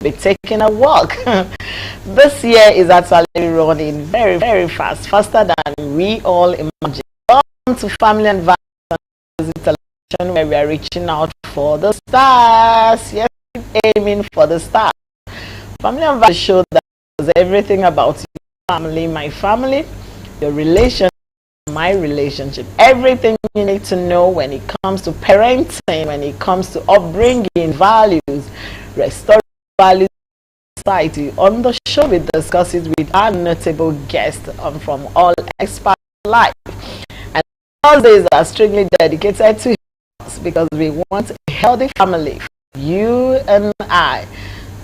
be taking a walk. This year is actually running very, very fast, faster than we all imagine. Welcome to Family and Values Television, where we are reaching out for the stars. Yes, aiming for the stars. Family and Values show that everything about your family, my family, your relationship, my relationship, everything you need to know when it comes to parenting, when it comes to upbringing, values, restoring values in society. On the show, we discuss it with our notable guests from all experts life. And Thursdays are strictly dedicated to us because we want a healthy family for you and I.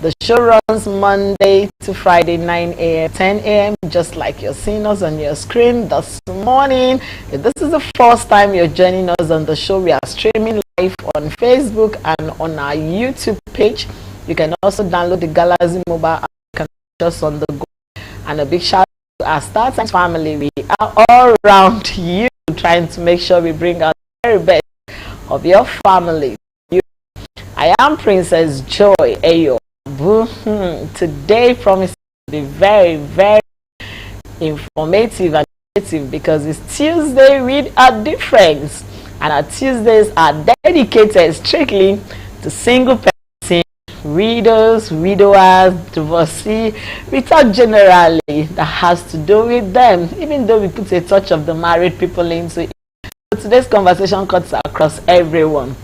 The show runs Monday to Friday, 9 a.m. 10 a.m. just like you're seeing us on your screen this morning. If this is the first time you're joining us on the show, we are streaming live on Facebook and on our YouTube page. You can also download the Galaxy mobile app just on the go. And a big shout out to our Star Times family. We are all around you trying to make sure we bring out the very best of your family. I am Princess Joy Ayo. Today promises to be very, very informative and creative because it's Tuesday with a difference, and our Tuesdays are dedicated strictly to single person, widows, widowers, divorcee. We talk generally that has to do with them, even though we put a touch of the married people into it. So today's conversation cuts across everyone.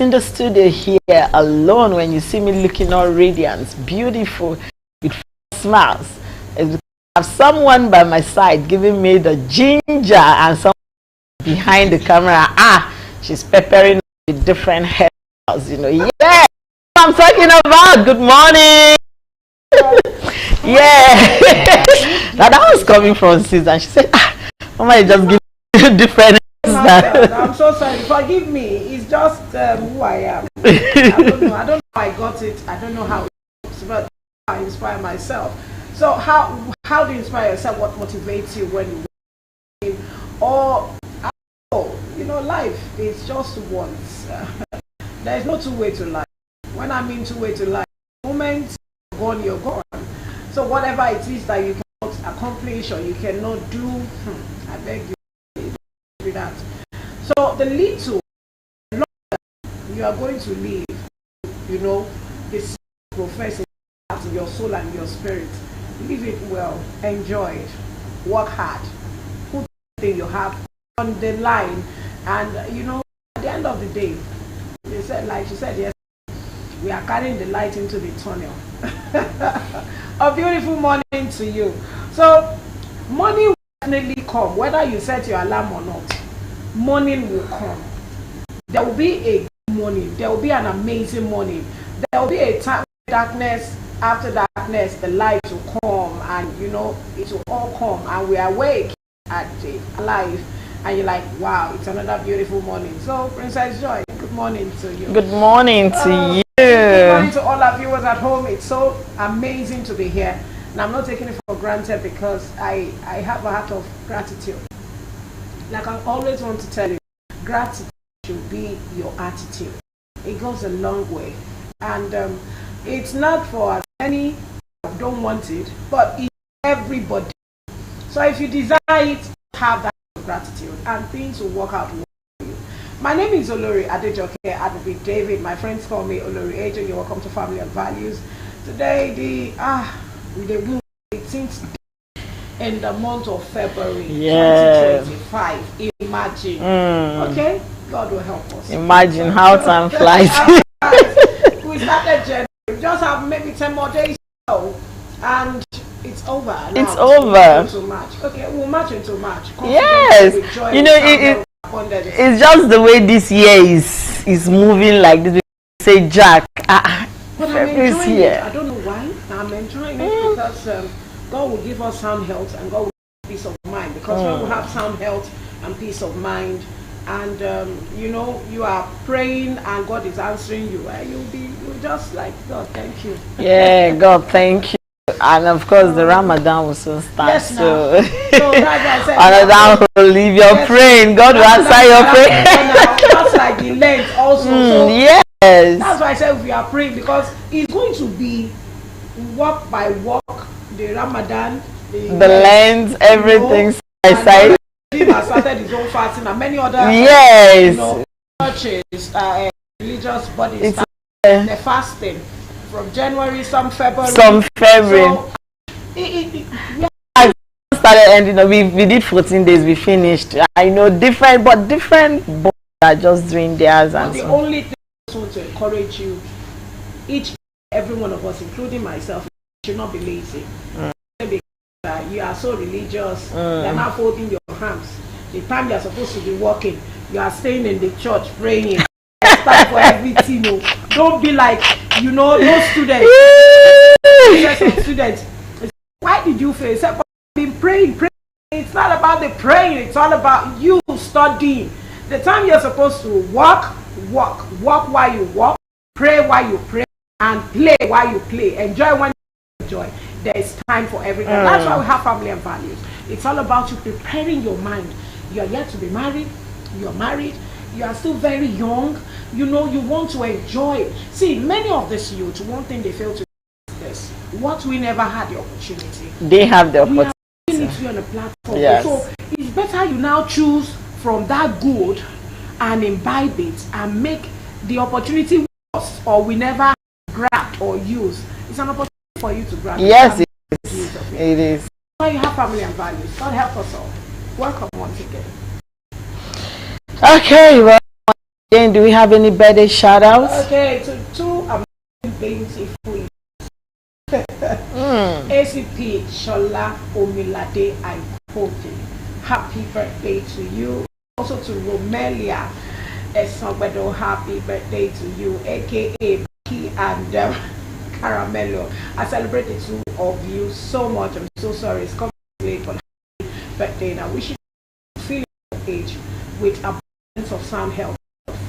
In the studio here alone, when you see me looking all radiant, beautiful, with smiles, is because I have someone by my side giving me the ginger, and someone behind the camera, she's peppering with different hairstyles, you know. Yeah, I'm talking about. Good morning. Yeah. Now that was coming from Susan. She said, Mama, you just give me different. I'm so sorry. Forgive me. It's just who I am. I don't know. I don't know how I got it. I don't know how it works, but I inspire myself. So how do you inspire yourself? What motivates you when you win? Or you know, life is just once. There is no two way to life. When I mean two way to life, the moment you're gone, you're gone. So whatever it is that you cannot accomplish or you cannot do, I beg you. That. So the little longer you are going to live, you know, is professing to your soul and your spirit. Live it well, enjoy it, work hard, put everything you have on the line, and you know, at the end of the day, they said, like she said, yes, we are carrying the light into the tunnel. A beautiful morning to you. So money will definitely come, whether you set your alarm or not. Morning will come. There will be a good morning. There will be an amazing morning. There will be a time of darkness. After darkness, the light will come, and you know, it will all come, and we are awake at alive, and you're like, wow, it's another beautiful morning. So Princess Joy, good morning to you. Good morning to you. Good morning to all our viewers at home. It's so amazing to be here. And I'm not taking it for granted because I have a heart of gratitude. Like I always want to tell you, gratitude should be your attitude. It goes a long way. And it's not for as many who don't want it, but it's everybody. So if you desire it, have that gratitude and things will work out well for you. My name is Olori Adejoke Adobe David. My friends call me Olori Ajo. You're welcome to Family and Values. Today, the 18th in the month of February 2025. Imagine. Okay? God will help us. Imagine how time flies. We started January. We just have maybe 10 more days to go. And it's over now. It's over. Into March. Okay, we'll march into March. Yes. You know, it's just the way this year is moving like this. Say Jack. But I'm enjoying it. I don't know why. I'm enjoying it because God will give us sound health and God will give us peace of mind. Because when we have sound health and peace of mind, and you know, you are praying and God is answering you, you'll just like, God, thank you. Yeah, God, thank you. And of course, the Ramadan will soon start. Yes, so Ramadan will leave your praying. God will answer your prayer. Just like the Lent also. Yeah. Yes. That's why I said we are praying, because it's going to be walk by walk, the Ramadan, the Lens, everything side by side. He has started his own fasting, and many other Yes. churches, religious bodies, they're fasting from January, some February. Some February. So, I started ending up. We did 14 days. We finished. I know different bodies are just doing theirs. And the only thing I want to encourage you, every one of us, including myself, should not be lazy. You are so religious. You're not folding your hands. The time you're supposed to be working, you are staying in the church praying. It's time for everything. Don't be like, those students. Students. Why did you fail? I've been praying. It's not about the praying. It's all about you studying. The time you're supposed to walk while you walk, pray while you pray, and play while you play. Enjoy when you enjoy. There is time for everything. That's why we have family and values. It's all about you preparing your mind. You're yet to be married. You're married. You are still very young. You want to enjoy. See, many of this youth, one thing they fail to do is this. What we never had the opportunity. They have the opportunity. We need to be on a platform. Yes. So it's better you now choose from that good and imbibe it and make the opportunity worse, or we never grab or use. It's an opportunity for you to grab. Yes, it is. It is. So you have family and values. God help us all. Welcome once again. Okay, well, again, do we have any birthday shout outs? Okay, to two amazing beautiful ACP Shola Omilade Aikote. Happy birthday to you. Also to Romelia Esonwedo, happy birthday to you, aka Becky and Caramello. I celebrate the two of you so much. I'm so sorry it's coming late, but happy birthday, and I wish you to feel your age with abundance of sound health,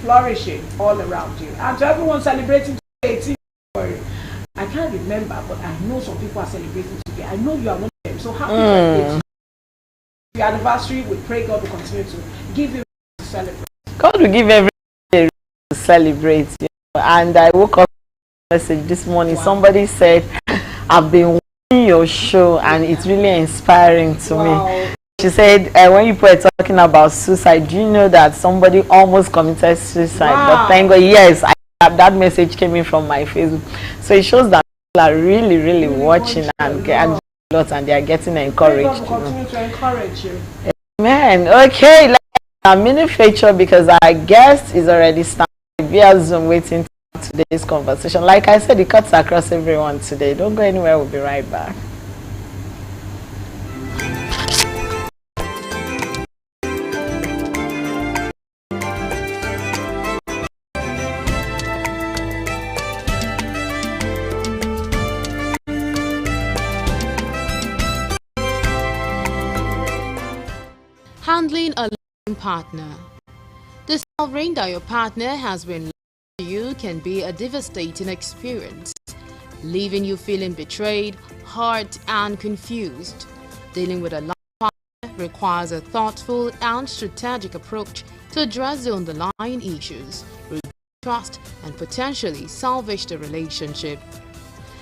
flourishing all around you. And to everyone celebrating today, 18th February, I can't remember, but I know some people are celebrating today. I know you are one of them. So happy birthday to you. Your anniversary, we pray God will continue to give you to celebrate. God will give everyone a reason to celebrate. And I woke up with a message this morning. Wow. Somebody said, I've been watching your show and it's really inspiring to me. She said, when you were talking about suicide, do you know that somebody almost committed suicide? Wow. But thank God, yes, that message came in from my Facebook. So it shows that people are really watching and they are getting encouraged. God will continue to encourage you. Amen. Okay, let's have a mini feature because our guest is already starting via Zoom waiting for today's conversation. Like I said, it cuts across everyone today. Don't go anywhere, we'll be right back. Handling a living partner. Discovering that your partner has been lying to you can be a devastating experience, leaving you feeling betrayed, hurt, and confused. Dealing with a lying partner requires a thoughtful and strategic approach to address the underlying issues, rebuild trust, and potentially salvage the relationship.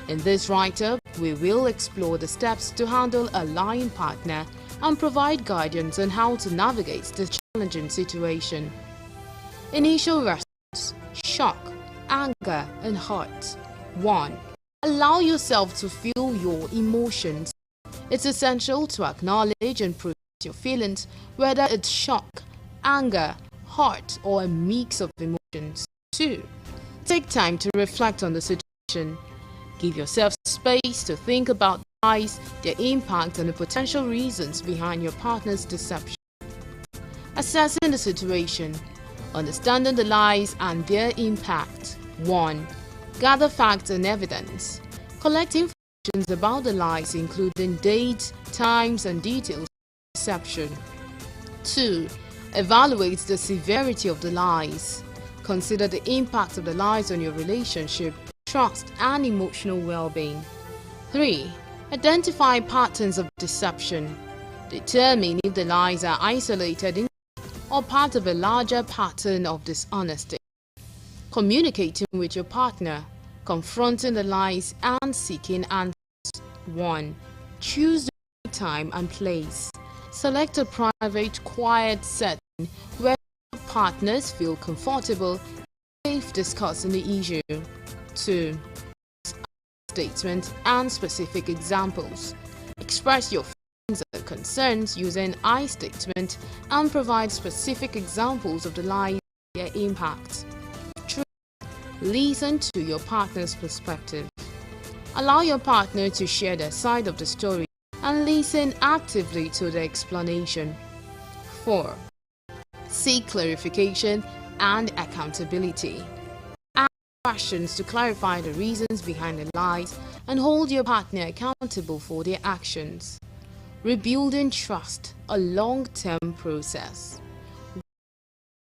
In this write-up, we will explore the steps to handle a lying partner and provide guidance on how to navigate the challenging situation. Initial response: shock, anger, and hurt. 1. Allow yourself to feel your emotions. It's essential to acknowledge and process your feelings, whether it's shock, anger, hurt, or a mix of emotions. 2. Take time to reflect on the situation. Give yourself space to think about the lies, their impact, and the potential reasons behind your partner's deception. Assessing the situation. Understanding the lies and their impact. 1. Gather facts and evidence. Collect information about the lies, including dates, times, and details of deception. 2. Evaluate the severity of the lies. Consider the impact of the lies on your relationship, trust, and emotional well-being. 3. Identify patterns of deception. Determine if the lies are isolated or part of a larger pattern of dishonesty. Communicating with your partner, confronting the lies and seeking answers. 1. Choose the right time and place. Select a private, quiet setting where partners feel comfortable and safe discussing the issue. 2. Statements and specific examples. Express your feelings and concerns using I statement and provide specific examples of the lies and their impact. 3. Listen to your partner's perspective. Allow your partner to share their side of the story and listen actively to the explanation. 4. Seek clarification and accountability. Ask questions to clarify the reasons behind the lies and hold your partner accountable for their actions. Rebuilding trust, a long-term process.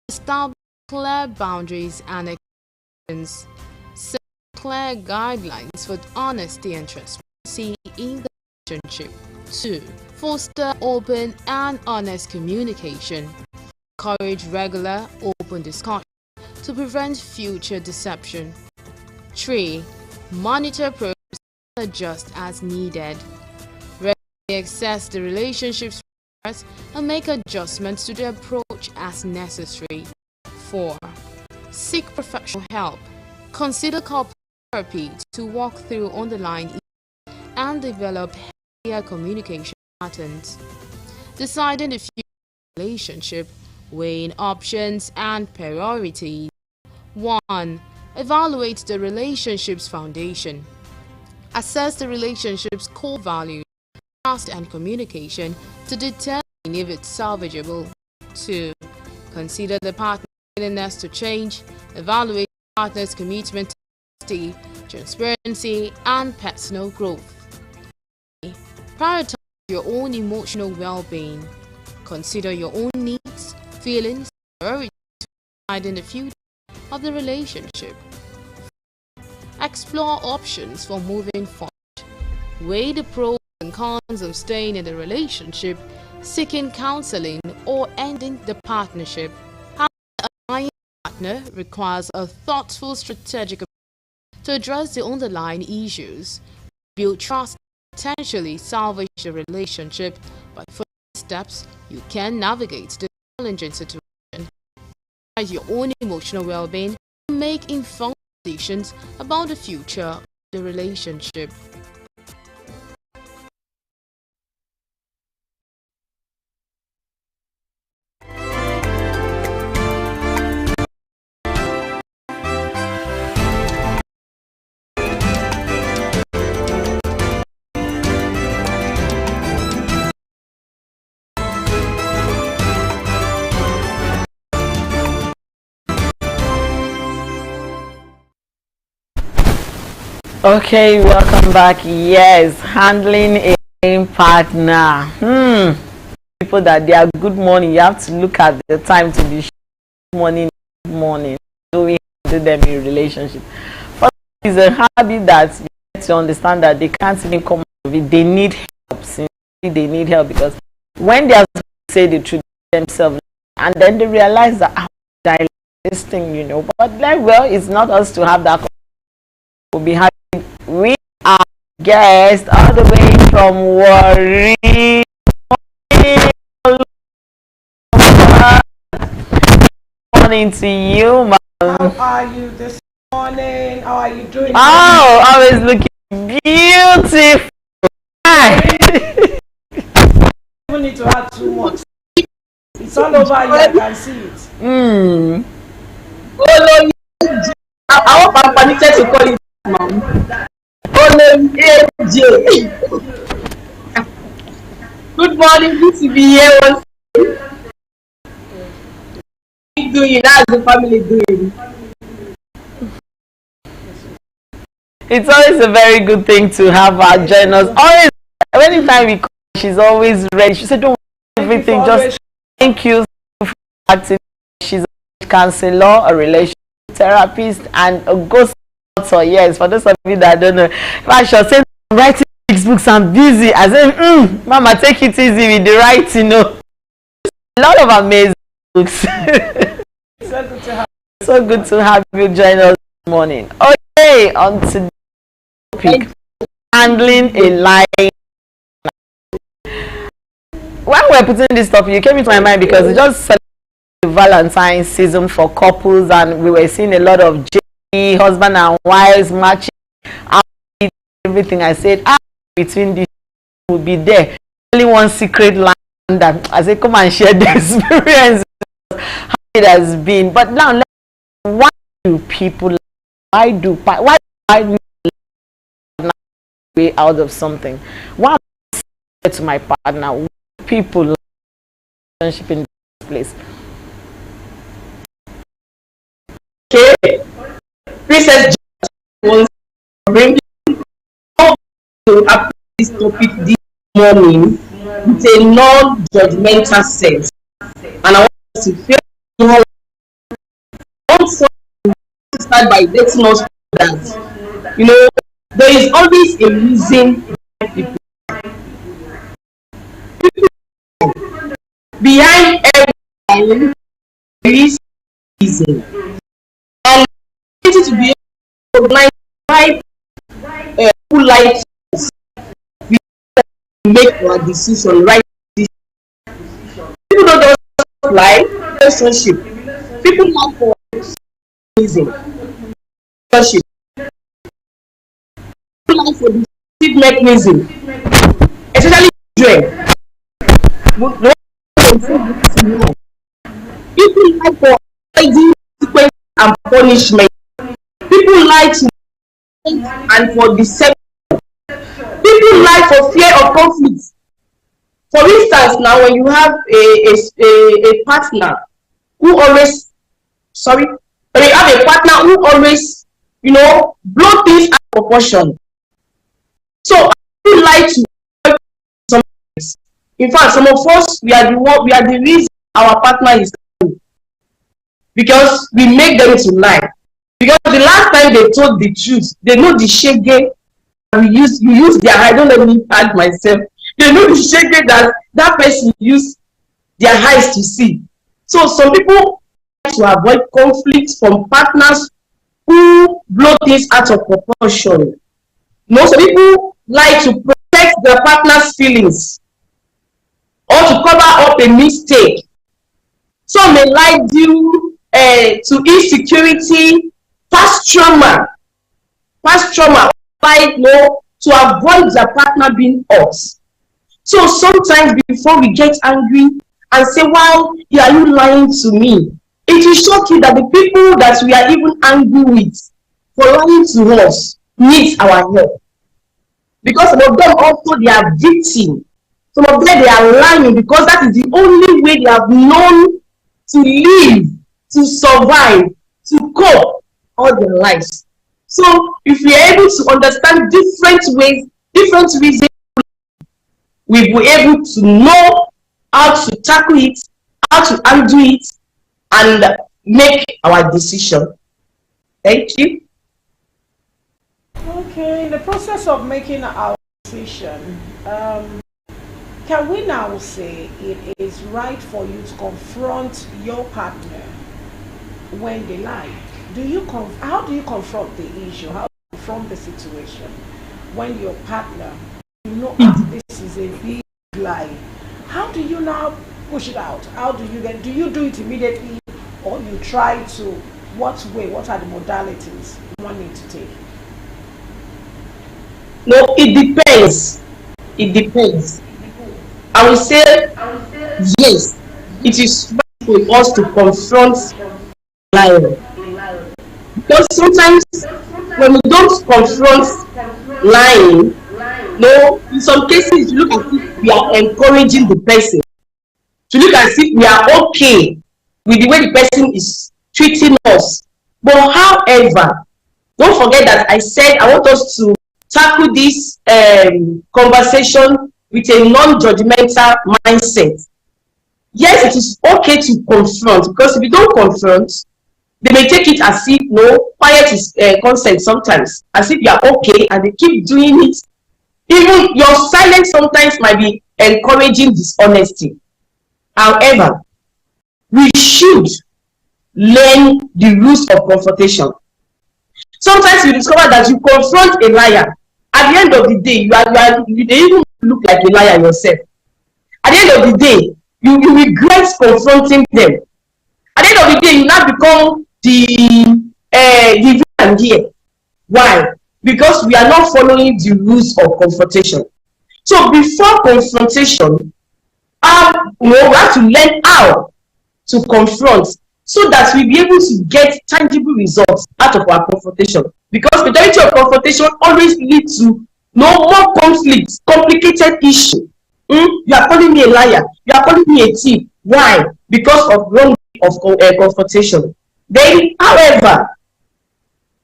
Establish clear boundaries and expectations. Set clear guidelines for honesty and transparency in the relationship. 2. Foster open and honest communication. Encourage regular, open discussion to prevent future deception. 3. Monitor progress and adjust as needed. Regularly assess the relationship's progress and make adjustments to the approach as necessary. 4. Seek professional help. Consider couple therapy to walk through underlying issues and develop healthier communication patterns. Deciding the future relationship, weighing options and priorities. 1. Evaluate the relationship's foundation. Assess the relationship's core values, trust and communication to determine if it's salvageable. 2. Consider the partner's willingness to change. Evaluate the partner's commitment to honesty, transparency, and personal growth. 3. Prioritize your own emotional well-being. Consider your own needs, feelings, priorities in the future of the relationship. Explore options for moving forward. Weigh the pros and cons of staying in the relationship, seeking counseling, or ending the partnership. Having a lying partner requires a thoughtful, strategic approach to address the underlying issues, build trust, and potentially salvage the relationship. By following steps, you can navigate the challenging situation, prioritize your own emotional well-being, and make informed decisions about the future of the relationship. Okay, welcome back. Yes, handling a partner. People that they are good morning, you have to look at the time to be morning. So we do them in relationship. But it's a habit that you get to understand that they can't even come out of it. They need help. They need help because when they are say the truth themselves, and then they realize that this thing, But like, well, it's not us to have that. We'll be happy. We are guests all the way from Warri. Good morning to you, ma'am. How are you this morning? How are you doing? Oh, always looking beautiful. You need to add too much. It's all over you. I can see it. I hope I'm permitted to call it mom. Good morning, good to be here once. Doing how's the family doing? It's always a very good thing to have her join us. Always, anytime we call, she's always ready. She said, "Don't worry, everything. Just thank you for acting." She's a counselor, a relationship therapist, and a ghost author. Yes, for those of you that don't know, if I should say writing books, I'm busy. I said, Mama, take it easy with the writing. A lot of amazing books. So good to have So good to have you join us this morning. Okay, on today's topic, handling a lie. When we're putting this topic, you came into my mind because it just celebrated the Valentine's season for couples, and we were seeing a lot of husband and wives matching everything. I said, between these will be there. Only one secret line that I said, come and share the experience, how it has been. But now, why do people? Why do way out of something? Why am I saying to my partner? Why people relationship in this place? Okay, Princess wants to bring to approach this topic this morning with a non-judgmental sense, and I want us to feel also to start by letting us know that there is always a reason people behind everything. There is a reason, and to be able to recognize why people like us, we make our decision right. People don't just like relationship. People like for reason. Relationship. People like for the mechanism, especially children. People like for sequence and punishment. People like to and for deception. People like for fear of conflict. For instance, now when you have a partner who always, when you have a partner who always, blow things out of proportion. So people like to sometimes. In fact, some of us we are the reason our partner is lying, because we make them to lie. Because the last time they told the truth, they know the shege, and you use their eye. Don't let me add myself. They know the shege that person used their eyes to see. So some people like to avoid conflict from partners who blow things out of proportion. Most people like to protect their partner's feelings or to cover up a mistake. Some may lie due to insecurity, past trauma, like to avoid their partner being hurt. So sometimes before we get angry and say, "Why are you lying to me?" it will shock you that the people that we are even angry with for lying to us needs our help. Because some of them also, they are victims. Some of them, they are lying because that is the only way they have known to live, to survive, to cope all their lives. So if we are able to understand different ways, different reasons, we'll be able to know how to tackle it, how to undo it, and make our decision. Thank you. Okay, in the process of making our decision, can we now say it is right for you to confront your partner when they lie? How do you confront the issue? How do you confront the situation when your partner, this is a big lie? How do you now push it out? How do you do you do it immediately, or you try to, what are the modalities one need to take? No, it depends. It depends. I will say yes, it is right for us to confront lying. Because sometimes when we don't confront lying, in some cases you look as if we are encouraging the person. To look as if we are okay with the way the person is treating us. But however, don't forget that I said I want us to tackle this conversation with a non-judgmental mindset. Yes, it is okay to confront, because if you don't confront, they may take it as if quiet is consent sometimes, as if you are okay, and they keep doing it. Even your silence sometimes might be encouraging dishonesty. However, we should learn the rules of confrontation. Sometimes you discover that you confront a liar. At the end of the day, you they even look like a liar yourself. At the end of the day, you regret confronting them. At the end of the day, you now become the villain here. Why? Because we are not following the rules of confrontation. So before confrontation, we have to learn how to confront so that we be able to get tangible results out of our confrontation. Because the majority of confrontation always leads to more conflicts, complicated issue. You are calling me a liar. You are calling me a thief. Why? Because of wrong way of confrontation. Then, however,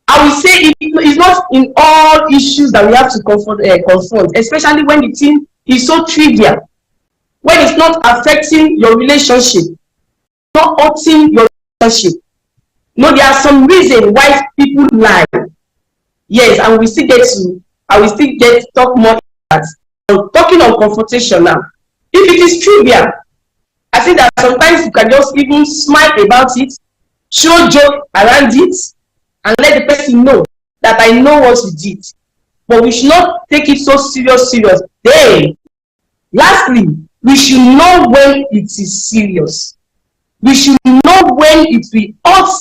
I will say it's not in all issues that we have to confront, especially when the thing is so trivial, when it's not affecting your relationship, not hurting your relationship. No, there are some reasons why people lie. Yes, and I will still get talk more about that. I'm talking on confrontation now. If it is trivial, I think that sometimes you can just even smile about it, show joke around it, and let the person know that I know what you did. But we should not take it so serious. Then, lastly, we should know when it is serious. We should know when it will hurt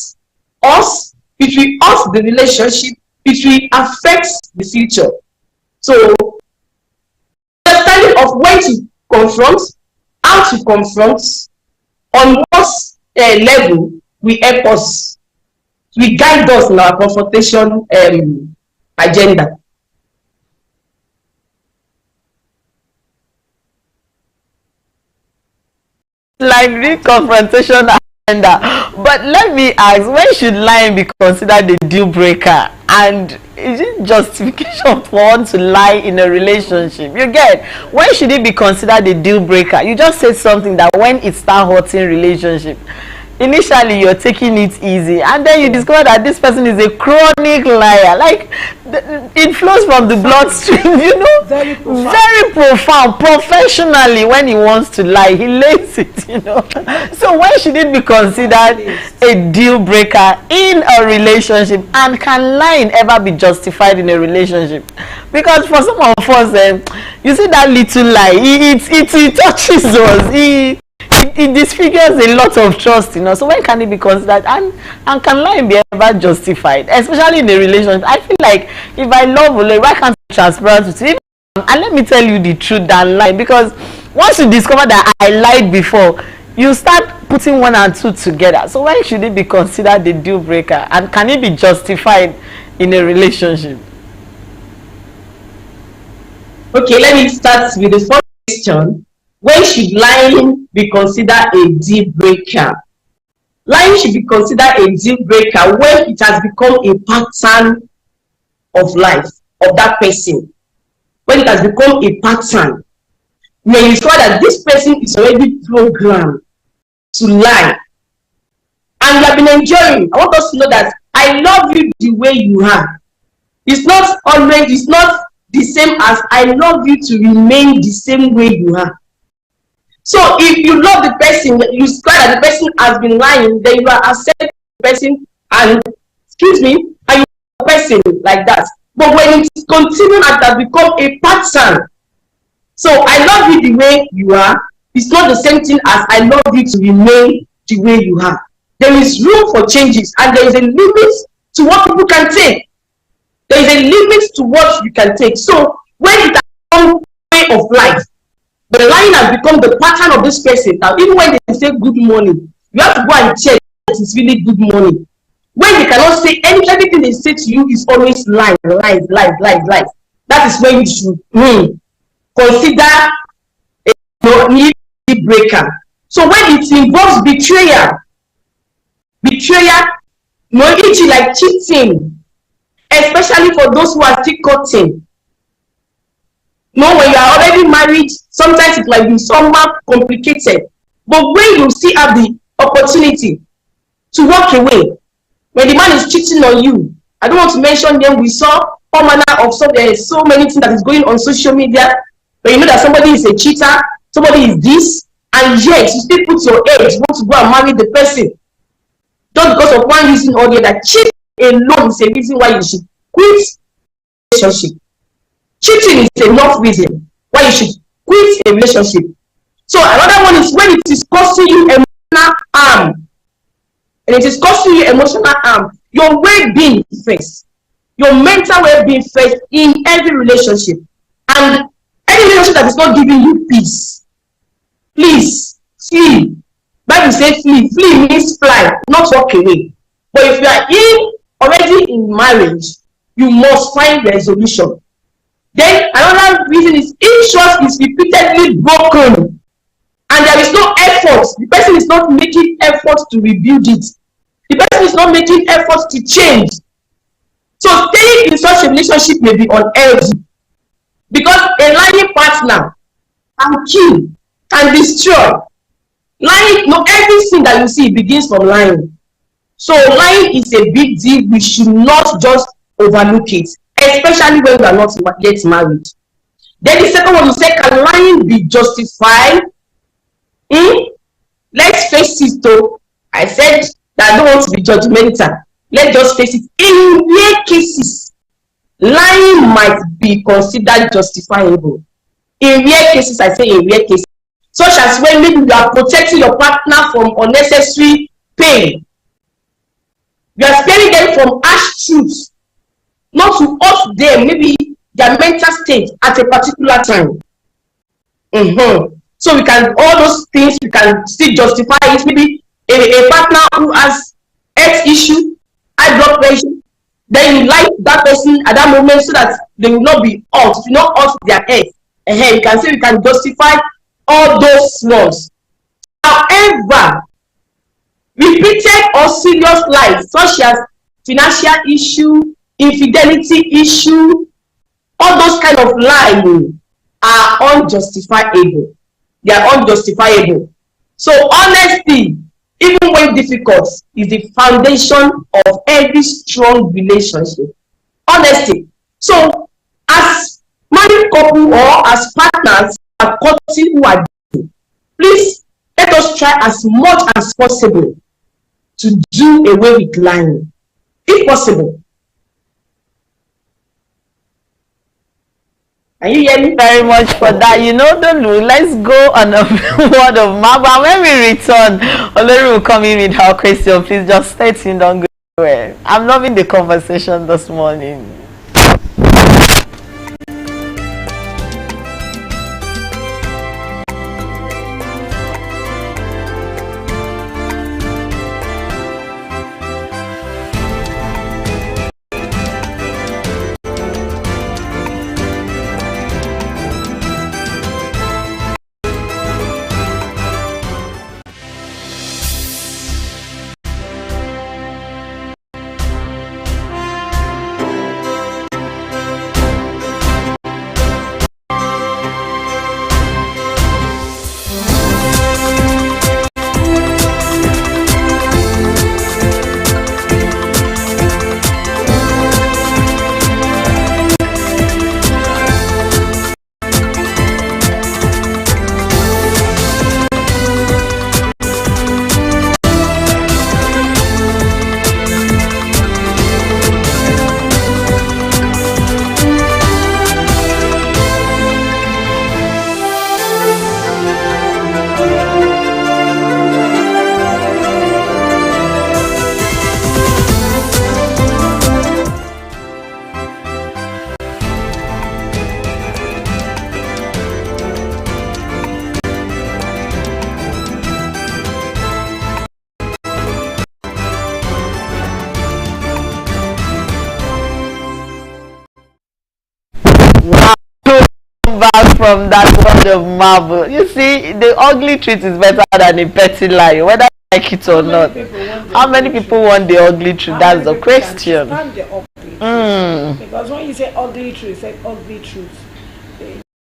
us, it will hurt the relationship, it will affect the future. So, understanding of when to confront, how to confront, on what level will help us, will guide us in our confrontation agenda. Like the confrontation agenda. But let me ask, when should lying be considered a deal breaker? And is it justification for one to lie in a relationship? You get, when should it be considered a deal breaker? You just said something that when it starts hurting relationship, initially you're taking it easy, and then you discover that this person is a chronic liar. Like it flows from the bloodstream, you know, very profound. Professionally, when he wants to lie, he lays it, you know. So when should it be considered a deal breaker in a relationship? And can lying ever be justified in a relationship? Because for some of us, you see that little lie, it touches us. It disfigures a lot of trust, you know. So when can it be considered, and can lying be ever justified, especially in a relationship? I feel like if I love Ole, why can't I be transparent with you? And let me tell you the truth than lie, because once you discover that I lied before, you start putting one and two together. So when should it be considered a deal breaker, and can it be justified in a relationship? Okay, let me start with the first question. When should lying be considered a deal breaker? Lying should be considered a deal breaker when it has become a pattern of life of that person. When it has become a pattern, when you discover that this person is already programmed to lie, and you have been enjoying. I want us to know that I love you the way you are. It's not the same as I love you to remain the same way you are. So if you love the person, you discover that the person has been lying, then you are accepting the person and you love the person like that. But when it continues and has become a pattern, so I love you the way you are, it's not the same thing as I love you to remain the way you are. There is room for changes, and there is a limit to what people can take. There is a limit to what you can take. So when it has become a way of life, the lying has become the pattern of this person. Now, even when they say good morning, you have to go and check that it's really good morning. When they cannot say everything they say to you is always lies. That is when you should consider a deal breaker. So when it involves betrayal, like cheating, especially for those who are still courting. No, when you are already married, sometimes it might be somewhat complicated. But when you still have the opportunity to walk away, when the man is cheating on you, I don't want to mention them. We saw all manner of stuff. There is so many things that is going on social media. But you know that somebody is a cheater, somebody is this, and yet you still put your age, want to go and marry the person. just because of one reason or the other. Cheating alone is a reason why you should quit relationship. Cheating is enough reason why you should quit a relationship. So another one is when it is causing you emotional harm. And it is causing you emotional harm. Your well-being first. Your mental well-being first in every relationship. And any relationship that is not giving you peace, please flee. Bible says flee. Flee means fly, not walk away. But if you are already in marriage, you must find resolution. Then another reason is if trust is repeatedly broken and there is no effort, the person is not making effort to rebuild it. The person is not making efforts to change. So staying in such a relationship may be unhealthy because a lying partner can kill, can destroy. Lying, no, everything that you see begins from lying. So lying is a big deal. We should not just overlook it, especially when we are not yet married. Then the second one, you say, can lying be justified? Let's face it though. I said that I don't want to be judgmental. Let's just face it. In rare cases, lying might be considered justifiable. In rare cases, I say in rare cases, such as when maybe you are protecting your partner from unnecessary pain. You are sparing them from harsh truths, not to hurt them, maybe their mental state at a particular time. So we can, all those things, we can still justify it. Maybe a partner who has health issue, high blood pressure, then you like that person at that moment so that they will not be hurt, do not hurt their head. You can say we can justify all those ones. However, repeated or serious lies such as financial issue, infidelity issue, all those kind of lies are unjustifiable. They are unjustifiable. So honesty, even when difficult, is the foundation of every strong relationship. Honesty. So as married couple or as partners are courting who are dating, please let us try as much as possible to do away with lying, if possible. Can you hear me? Very much for that. You know, don't do. Let's go on a word of mouth. And when we return, Olori will come in with her question. Please just stay tuned. Don't go anywhere. I'm loving the conversation this morning. Back from that word of marvel. You see, the ugly truth is better than a petty lie, whether you like it or not. How many people want the ugly truth? That's the question. Because when you say ugly truth, say ugly truth.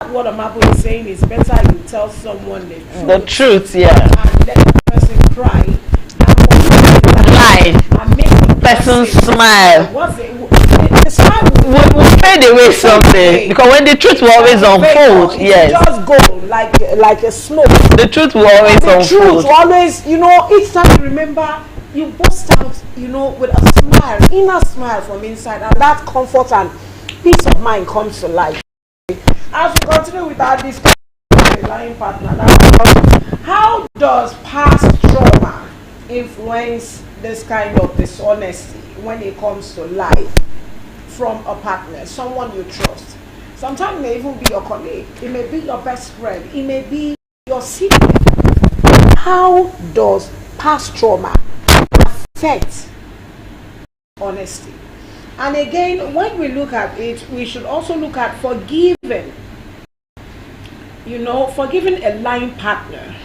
What a marvel is saying is better you tell someone the truth, yeah, and let the person cry than lie and make the person smile. What's it? The smile will fade away someday, because when the truth will always unfold, yes, just go like a smoke. The truth will always unfold. The truth will always, you know, each time you remember, you burst out, you know, with a smile, inner smile from inside, and that comfort and peace of mind comes to life. As we continue with our discussion with a lying partner, how does past trauma influence this kind of dishonesty when it comes to life from a partner, someone you trust? Sometimes it may even be your colleague, it may be your best friend, it may be your sibling. How does past trauma affect honesty? And again, when we look at it, we should also look at forgiving. You know, forgiving a lying partner.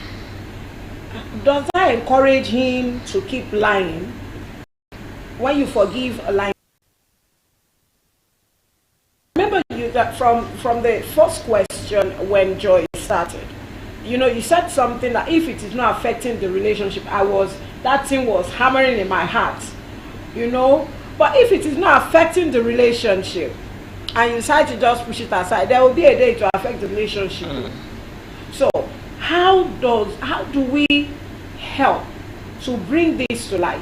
Does that encourage him to keep lying? When you forgive a lying, remember you that from the first question when Joy started, you know, you said something that if it is not affecting the relationship, that thing was hammering in my heart, you know. But if it is not affecting the relationship and you decide to just push it aside, there will be a day to affect the relationship. So how do we help to bring this to light?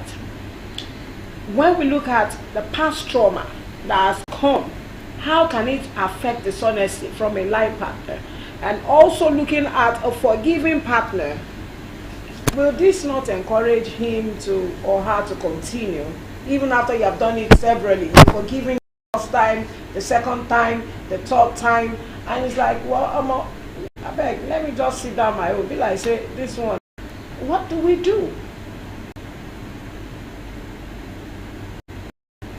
When we look at the past trauma that has come, how can it affect dishonesty from a lying partner? And also looking at a forgiving partner, will this not encourage him to or her to continue even after you have done it severally? You're forgiving the first time, the second time, the third time, and it's like, well, I beg, let me just sit down my own. Be like, say, this one, what do we do?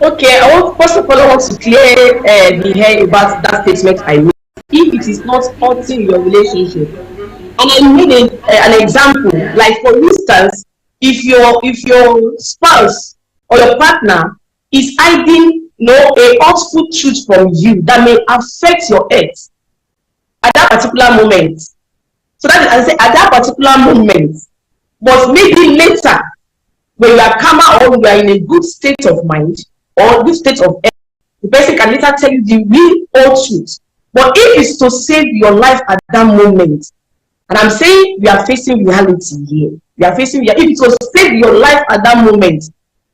Okay, first of all, I want to clear the hair about that statement I made. If it is not hurting your relationship, and I made an example, like for instance, if your spouse or your partner is hiding, you know, a hurtful truth from you that may affect your health at that particular moment. So that is, I say, at that particular moment, but maybe later, when you are calmer or you are in a good state of mind or good state of health, the person can later tell you the real old truth. But if it's to save your life at that moment, and I'm saying we are facing reality here, if it was to save your life at that moment,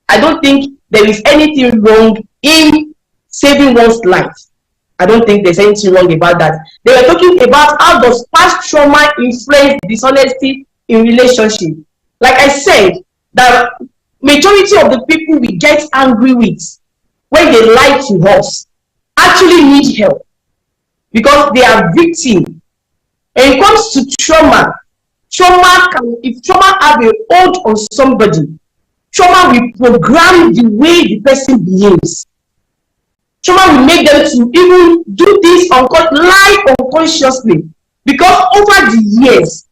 I don't think there is anything wrong in saving one's life. I don't think there's anything wrong about that. They were talking about how does past trauma influence dishonesty in relationship. Like I said, the majority of the people we get angry with when they lie to us actually need help because they are victims. When it comes to trauma, if trauma have a hold on somebody, trauma will program the way the person behaves. Trauma will make them to even do this lie unconsciously because over the years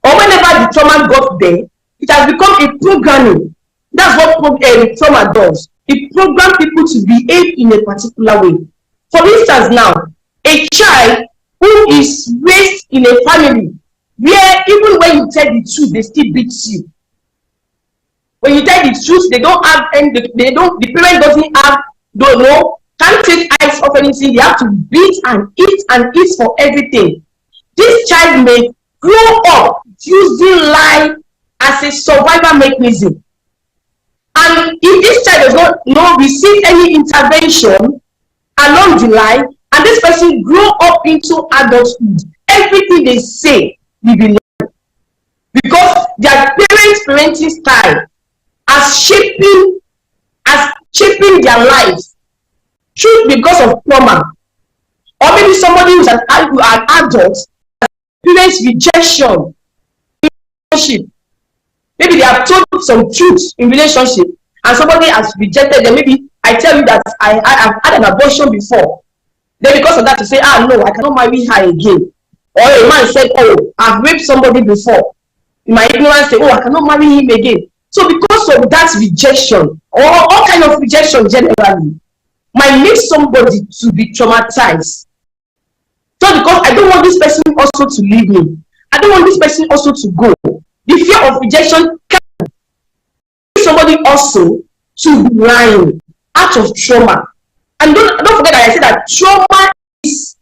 or whenever the trauma got there, it has become a programming. That's what trauma does. It programs people to behave in a particular way. For instance, now, a child who is raised in a family where even when you tell the truth, they still beat you. When you tell the truth, they don't have, and the parent doesn't have, don't know, can't take eyes off anything. They have to beat and eat for everything. This child may grow up using lie as a survival mechanism. And if this child does not receive any intervention along the line, and this person grow up into adulthood, everything they say will be lying. Because their parents' parenting style as shaping their lives. Truth because of trauma. Or maybe somebody who's an adult, parents' rejection in relationship. Maybe they have told some truth in relationship and somebody has rejected them. Maybe I tell you that I have had an abortion before. Then because of that you say, no, I cannot marry her again. Or a man said, I've raped somebody before. In my ignorance say, I cannot marry him again. So because of that rejection, or all kind of rejection generally, might make somebody to be traumatized. So because I don't want this person also to leave me. I don't want this person also to go. The fear of rejection can make somebody also to be lying out of trauma. And don't forget that I said that trauma is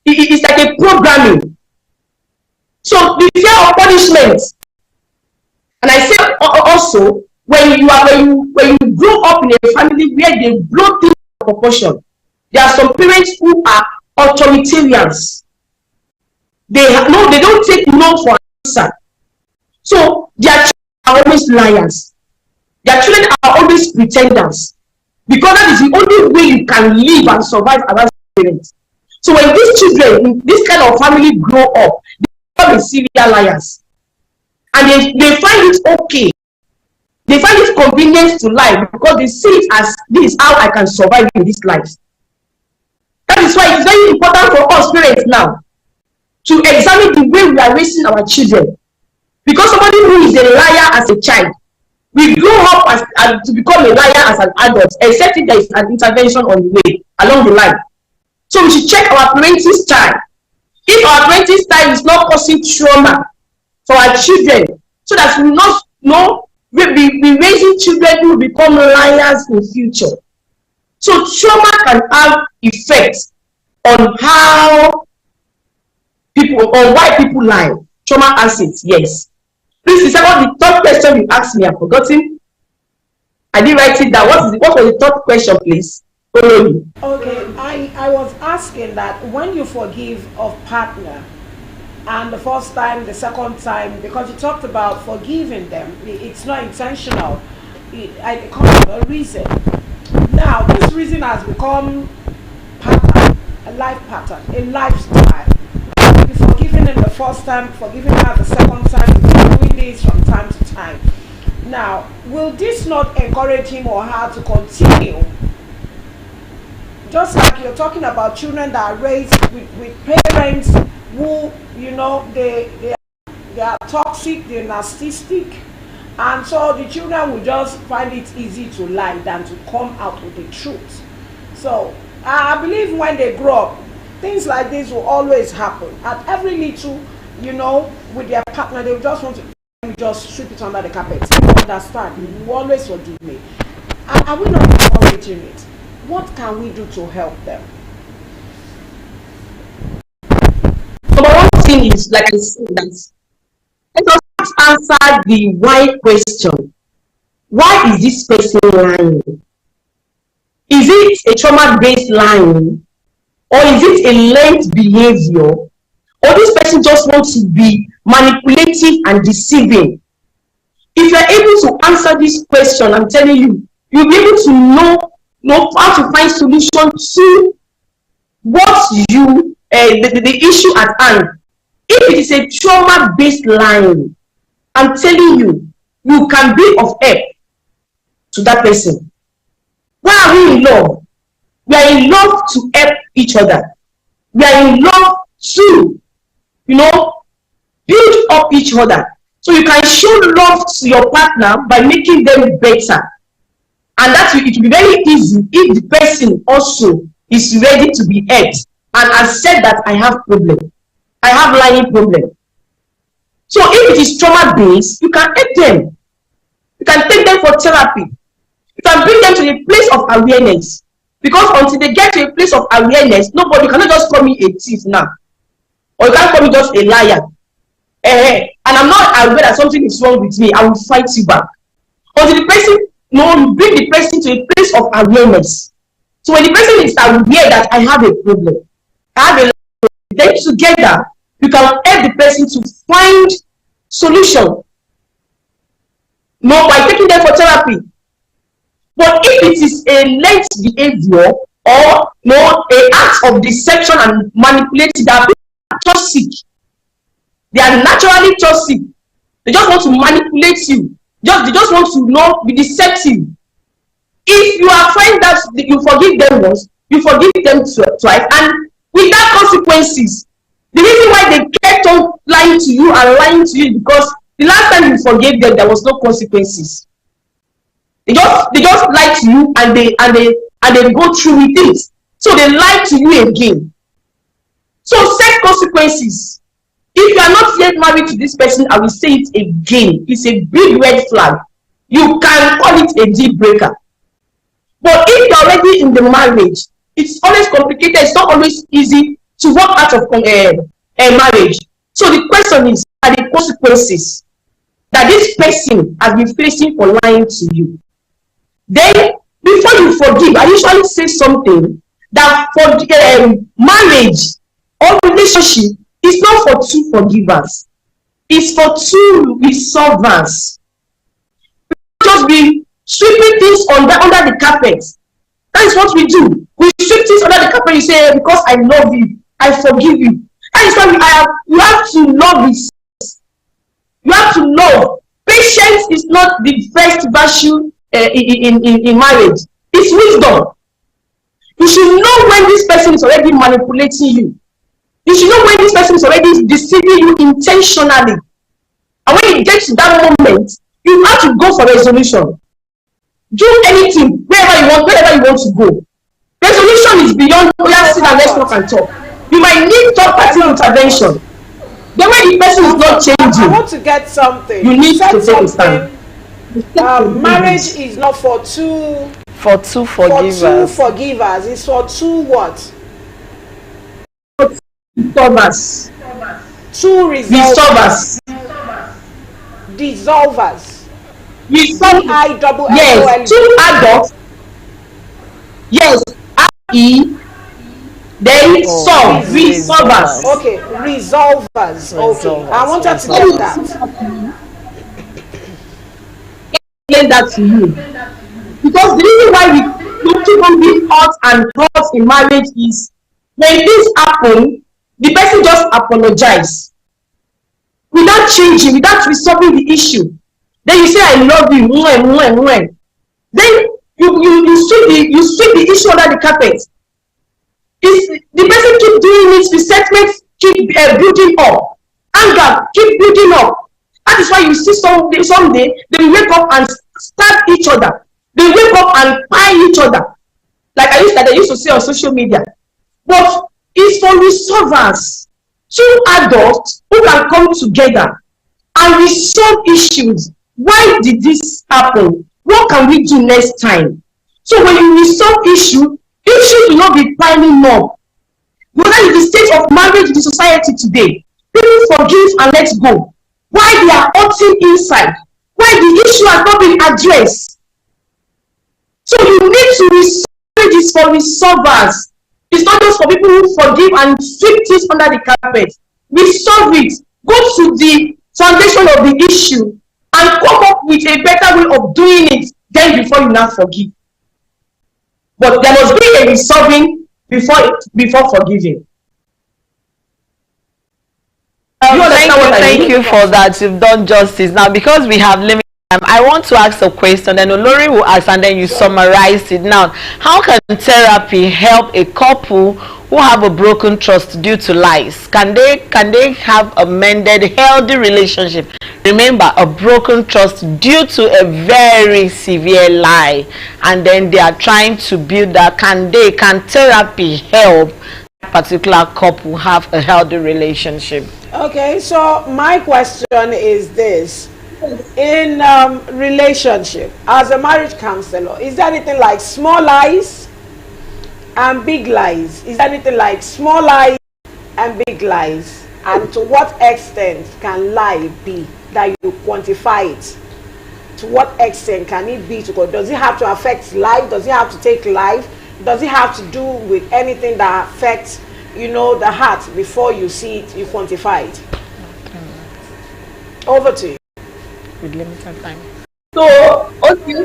like a programming. So the fear of punishment And I say also, when you grow up in a family where they blow things out of proportion, there are some parents who are authoritarians. They don't take no for an answer. So their children are always liars. Their children are always pretenders. Because that is the only way you can live and survive as parents. So when these children in this kind of family grow up, they become serial liars. And they find it okay. They find it convenient to lie because they see it as, this is how I can survive in this life. That is why it's very important for us parents now to examine the way we are raising our children. Because somebody who is a liar as a child, we grow up as to become a liar as an adult, except if there is an intervention on the way, along the line. So we should check our parenting style. If our parenting style is not causing trauma for our children, so that we not know we'll be raising children who will become liars in future. So trauma can have effects on how people, or why people lie. Trauma has it, yes. Please, the third question you asked me, I've forgotten. I didn't write it down. What was the third question, please? Follow me. Okay, I was asking that when you forgive a partner, and the first time, the second time, because you talked about forgiving them, it's not intentional. It comes from a reason. Now, this reason has become pattern, a life pattern, a lifestyle. You forgiving them the first time, forgiving her the second time, doing this from time to time. Now, will this not encourage him or her to continue? Just like you're talking about children that are raised with parents who, you know, they are toxic, they're narcissistic, and so the children will just find it easy to lie than to come out with the truth. So I believe when they grow up, things like this will always happen. At every little, you know, with their partner, they will just want to just sweep it under the carpet. You understand? You will always forgive me. Are we not encouraging it? What can we do to help them? Number one thing is, like I said, that let us answer the why question. Why is this person lying? Is it a trauma-based lying? Or is it a learned behavior? Or this person just wants to be manipulative and deceiving? If you're able to answer this question, I'm telling you, you'll be able to know how to find solution to what you the issue at hand. If it is a trauma-based lying, I'm telling you, you can be of help to that person. Why are we in love? We are in love to help each other. We are in love to, you know, build up each other. So you can show love to your partner by making them better. And that it will be very easy if the person also is ready to be helped and has said that I have problem. I have lying problem. So if it is trauma-based, you can help them. You can take them for therapy. You can bring them to a place of awareness. Because until they get to a place of awareness, nobody cannot just call me a thief now. Or you can't call me just a liar. And I'm not aware that something is wrong with me. I will fight you back. Until the person, you bring the person to a place of awareness. So when the person is aware that I have a problem, I have a problem, then together, you can help the person to find solution. No, by taking them for therapy. But if it is a learned behavior or an act of deception and manipulating, that people are toxic. They are naturally toxic. They just want to manipulate you. They just want to be deceptive. If you are finding that you forgive them once, you forgive them twice, and without consequences. The reason why they kept on lying to you and lying to you is because the last time you forgave them, there was no consequences. They just lie to you and they go through with it. So they lie to you again. So set consequences. If you are not yet married to this person, I will say it again. It's a big red flag. You can call it a deal breaker. But if you're already in the marriage, it's always complicated. It's not always easy to walk out of a marriage. So the question is, are the consequences? that this person has been facing for lying to you. Then, before you forgive, I usually say something that for marriage or relationship is not for two forgivers, it's for two resolvers. Just be sweeping things under the carpet. That is what we do. We sweep things under the carpet. You say, because I love you, I forgive you. That is why you have to love it. You have to love. Patience is not the first virtue in marriage. It's wisdom. You should know when this person is already manipulating you. You should know when this person is already deceiving you intentionally. And when you get to that moment, you have to go for resolution. Do anything wherever you want to go. Resolution is beyond sit and let's talk and talk. You might need third-party intervention. The way the person is not changing. I want to get something. You need to take a stand. Marriage is not for two forgivers. For two forgivers. It's for two what? Resolvers. Two resolvers. Dissolvers. Yes, two adults. Yes, I-E. Then resolvers. Okay, resolvers. Okay, I wanted to get that. Explain that to you. Because the reason why we keep on being hurt and hurt in marriage is when this happen, the person just apologize without changing, without resolving the issue. Then you say, I love you. Then you sweep the issue under the carpet. If the person keep doing it, resentment keep building up, anger keep building up. That is why you see someday they wake up and stab each other. They wake up and pie each other, like they used to say on social media. But it's for resolvers, two adults who can come together and resolve issues. Why did this happen? What can we do next time? So when you resolve issues will not be piling up. Whether in the state of marriage in the society today, people forgive and let go. Why they are hurting inside? Why the issue has not been addressed? So you need to resolve this for resolvers. It's not just for people who forgive and sweep things under the carpet. Resolve it. Go to the foundation of the issue and come up with a better way of doing it then before you now forgive. But there must be a resolving before forgiving. Thank you for that. You've done justice. Now, because we have limited time, I want to ask a question, and Olori will ask, and then you summarize it. Now, how can therapy help a couple who have a broken trust due to lies? Can they have a mended, healthy relationship? Remember, a broken trust due to a very severe lie, and then they are trying to build that. Can therapy help that particular couple have a healthy relationship? Okay, so my question is this. In relationship, as a marriage counselor, is there anything like small lies and big lies? Is there anything like small lies and big lies? And to what extent can lie be that you quantify it? To what extent can it be to God? Does it have to affect life? Does it have to take life? Does it have to do with anything that affects, the heart? Before you see it, you quantify it. Over to you. With limited time. So, okay,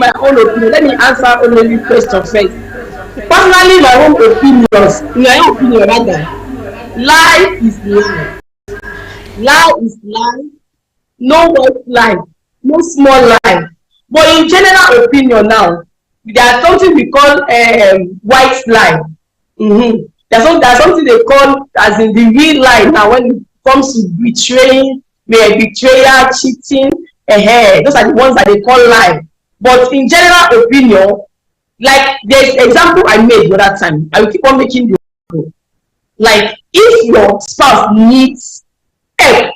my own opinion. Let me answer only the question first. Personally, my own opinion, rather, lie is lie. Lie is lie. No white lie, no small lie. But in general opinion now, there's something we call white lie. There's something they call as in the real lie now when it comes to betrayal, cheating. Those are the ones that they call lie. But in general opinion, like there's example I made the other time, I will keep on making the example. Like if your spouse needs help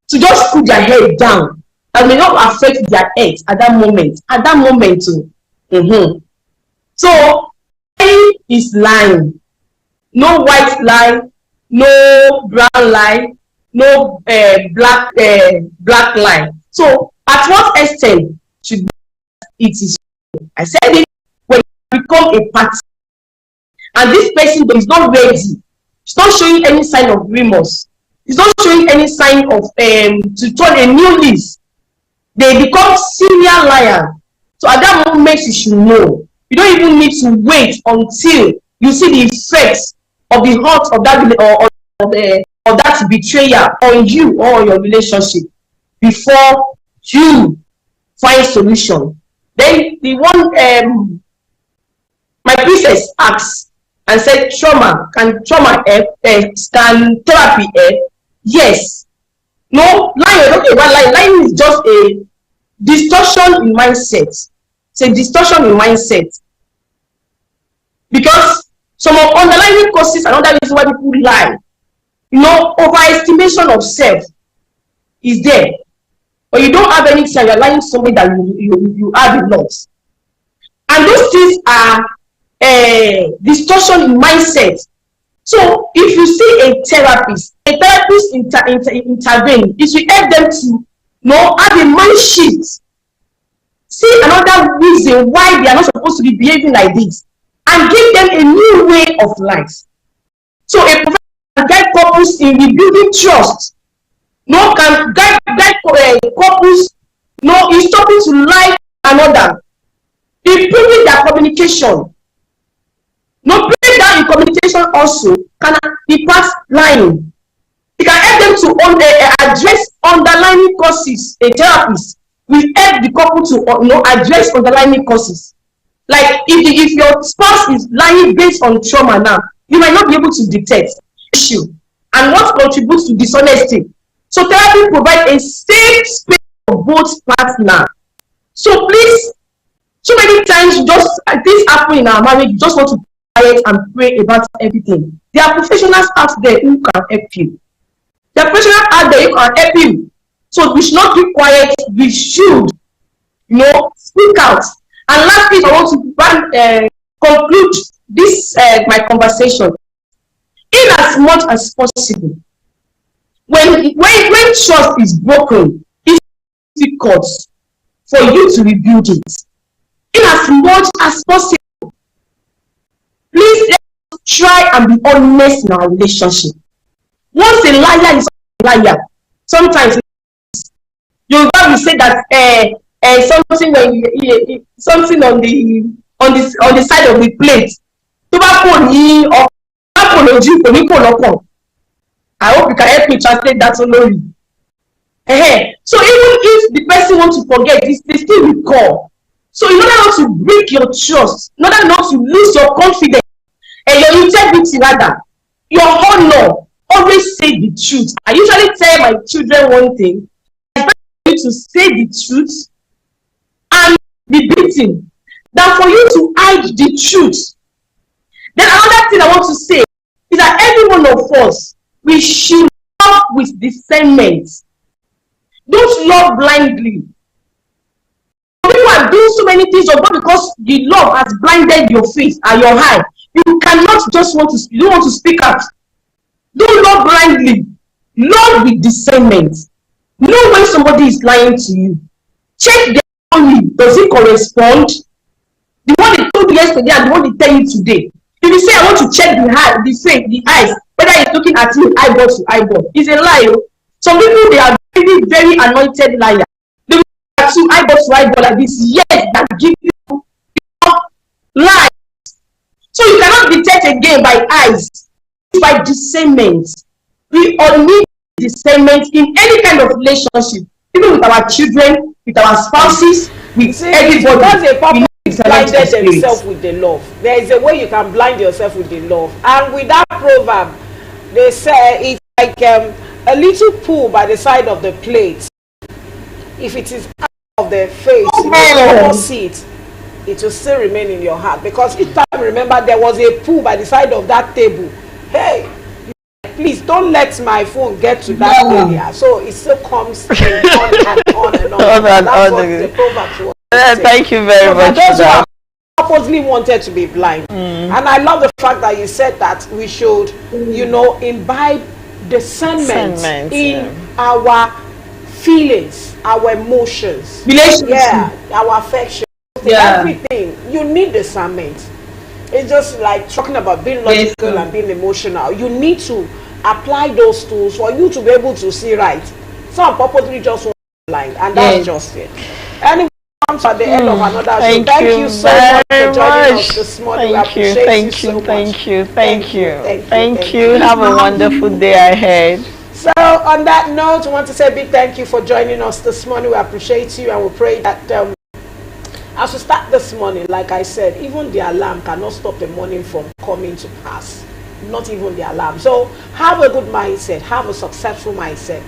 to just put their head down, that may not affect their head at that moment. So lying is lying. No white lie, no brown lie, no black line. So at what extent should it is? I said it when you become a party and this person is not ready, it's not showing any sign of remorse, it's not showing any sign of to turn a new leaf, they become senior liar. So at that moment you should know. You don't even need to wait until you see the effects of the hurt of that or that betrayal on you or on your relationship before you find solution. Then the one my princess asked and said, can trauma help? Can therapy help? Yes. No, lying. Okay, well, lying is just a distortion in mindset. It's a distortion in mindset. Because some of underlying causes and other reasons why people lie. You know, overestimation of self is there. But you don't have anything, you're lying somebody that you have a lot. And those things are distortion in mindset. So if you see a therapist intervene, it will help them to have a mind shift. See another reason why they are not supposed to be behaving like this, and give them a new way of life. So a professional can guide couples in rebuilding trust. Can guide couples in stopping to lie another, improving their communication. Break down in communication also can impact lying. It can help them to address underlying causes. A therapist will help the couple to address underlying causes. Like if your spouse is lying based on trauma now, you might not be able to detect issue and what contributes to dishonesty. So therapy provides a safe space for both partners. So please, so many times things happen in our marriage, you just want to quiet and pray about everything. There are professionals out there who can help you. There are professionals out there who can help you. So we should not keep quiet. We should, speak out. And lastly, I want to conclude this my conversation. In as much as possible, when trust is broken, it's difficult for you to rebuild it. In as much as possible, please let's try and be honest in our relationship. Once a liar is a liar, sometimes you will say that something on the side of the plate. I hope you can help me translate that slowly. So even if the person wants to forget this, they still recall. So in order not to break your trust, in order not to lose your confidence and your integrity rather, your honor, always say the truth. I usually tell my children one thing: it's better for you to say the truth and be beaten than for you to hide the truth. Then another thing I want to say is that every one of us, we should love with discernment. Don't love blindly. People are doing so many things of God because the love has blinded your face and your eye. You cannot just you don't want to speak out. Don't love blindly. Love with discernment. Know when somebody is lying to you. Check the only. Does it correspond? The one they told you yesterday and the one they tell you today. If you say I want to check the eye, the face, the eyes, whether it's looking at you eyeball to eyeball, it's a lie. Some people, they are very, very anointed liars. They will look at you eyeball to eyeball like this, yes, that give you lies. So you cannot detect again by eyes, by discernment. We all need discernment in any kind of relationship, even with our children, with our spouses, with everybody. Blinded themselves with the love. There is a way you can blind yourself with the love. And with that proverb, they say it's like a little pool by the side of the plate. If it is out of the face, you cannot see it. It will still remain in your heart. Because each time, remember, there was a pool by the side of that table. Hey, please don't let my phone get to that area. So it still comes on and on and on. That's what the proverb was. Thank you very much. Those who are purposely wanted to be blind. And I love the fact that you said that we should, imbibe discernment in our feelings, our emotions, relationship, our affection, everything. You need discernment. It's just like talking about being logical and being emotional. You need to apply those tools for you to be able to see right. Some purposely just want to line, and that's just it. Anyway, comes at the end of another show. Thank you so much for joining us this morning. Thank you. Have a wonderful day ahead. So on that note, I want to say a big thank you for joining us this morning. We appreciate you, and we pray that as we start this morning, like I said, even the alarm cannot stop the morning from coming to pass. Not even the alarm. So have a good mindset, have a successful mindset.